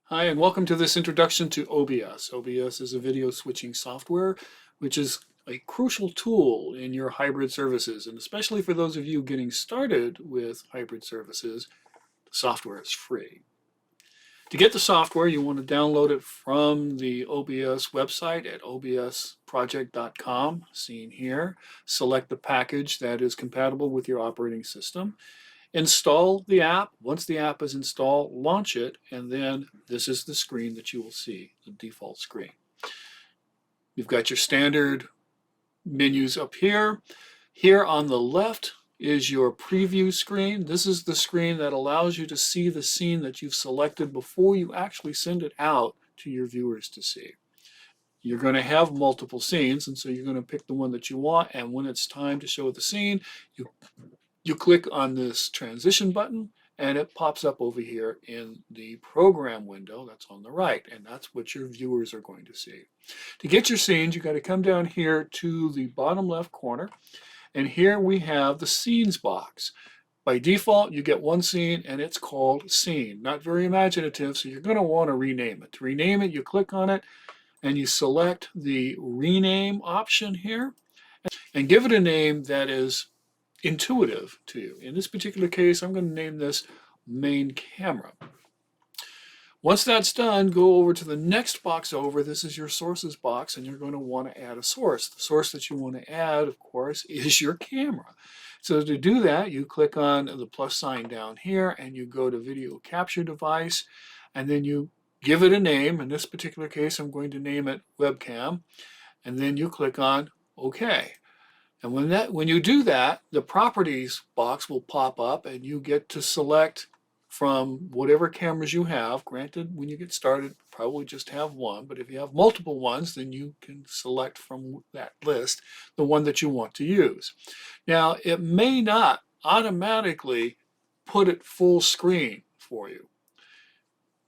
Hi, and welcome to this introduction to OBS. OBS is a video switching software, which is a crucial tool in your hybrid services. And especially for those of you getting started with hybrid services, the software is free. To get the software, you want to download it from the OBS website at obsproject.com, seen here. Select the package that is compatible with your operating system. Install the app. Once the app is installed, launch it, and then this is the screen that you will see, the default screen. You've got your standard menus up here. Here on the left is your preview screen. This is the screen that allows you to see the scene that you've selected before you actually send it out to your viewers to see. You're going to have multiple scenes, and so you're going to pick the one that you want, and when it's time to show the scene, you click on this transition button and it pops up over here in the program window that's on the right, and that's what your viewers are going to see. To get your scenes, you got to come down here to the bottom left corner, and here we have the scenes box. By default, you get one scene and it's called scene. Not very imaginative, so you're going to want to rename it. To rename it, you click on it and you select the rename option here and give it a name that is intuitive to you. In this particular case, I'm going to name this main camera. Once that's done, go over to the next box over. This is your sources box, and you're going to want to add a source. The source that you want to add, of course, is your camera. So to do that, you click on the plus sign down here, and you go to video capture device, and then you give it a name. In this particular case, I'm going to name it webcam, and then you click on OK. And when you do that, the properties box will pop up and you get to select from whatever cameras you have. Granted, when you get started, probably just have one, but if you have multiple ones, then you can select from that list the one that you want to use. Now, it may not automatically put it full screen for you.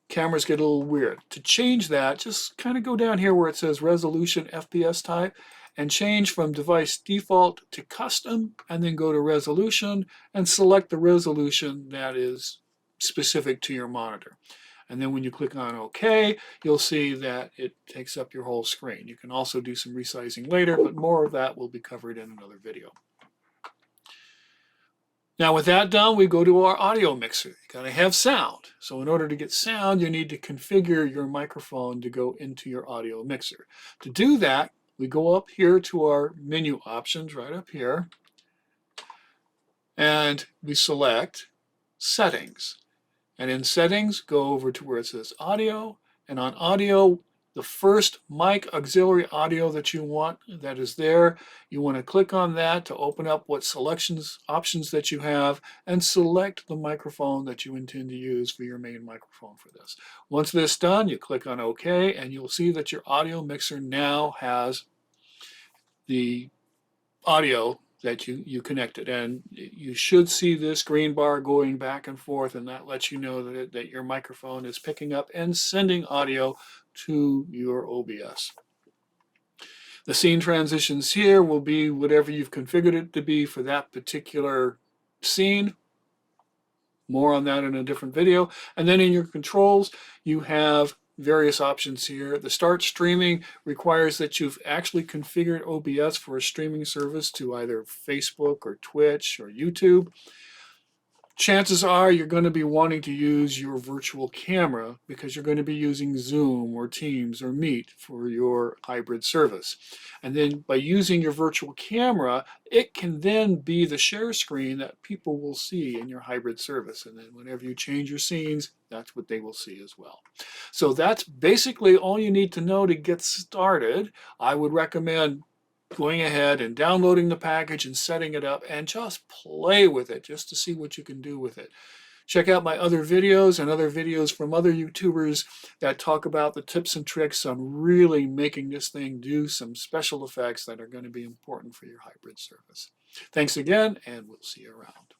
Cameras get a little weird. To change that, just kind of go down here where it says resolution FPS type and change from device default to custom, and then go to resolution and select the resolution that is specific to your monitor. And then when you click on OK, you'll see that it takes up your whole screen. You can also do some resizing later, but more of that will be covered in another video. Now with that done, we go to our audio mixer. You gotta have sound. So in order to get sound, you need to configure your microphone to go into your audio mixer. To do that, we go up here to our menu options right up here, and we select settings. And in settings, go over to where it says audio, and on audio, the first mic auxiliary audio that you want that is there, you want to click on that to open up what options that you have, and select the microphone that you intend to use for your main microphone for this. Once this is done, you click on OK, and you'll see that your audio mixer now has the audio that you connected, and you should see this green bar going back and forth, and that lets you know that your microphone is picking up and sending audio to your OBS. The scene transitions here will be whatever you've configured it to be for that particular scene. More on that in a different video. And then in your controls, you have various options here. The start streaming requires that you've actually configured OBS for a streaming service to either Facebook or Twitch or YouTube. Chances are you're going to be wanting to use your virtual camera because you're going to be using Zoom or Teams or Meet for your hybrid service. And then by using your virtual camera, it can then be the share screen that people will see in your hybrid service. And then whenever you change your scenes, that's what they will see as well. So that's basically all you need to know to get started. I would recommend going ahead and downloading the package and setting it up and just play with it just to see what you can do with it. Check out my other videos and other videos from other YouTubers that talk about the tips and tricks on really making this thing do some special effects that are going to be important for your hybrid service. Thanks again, and we'll see you around.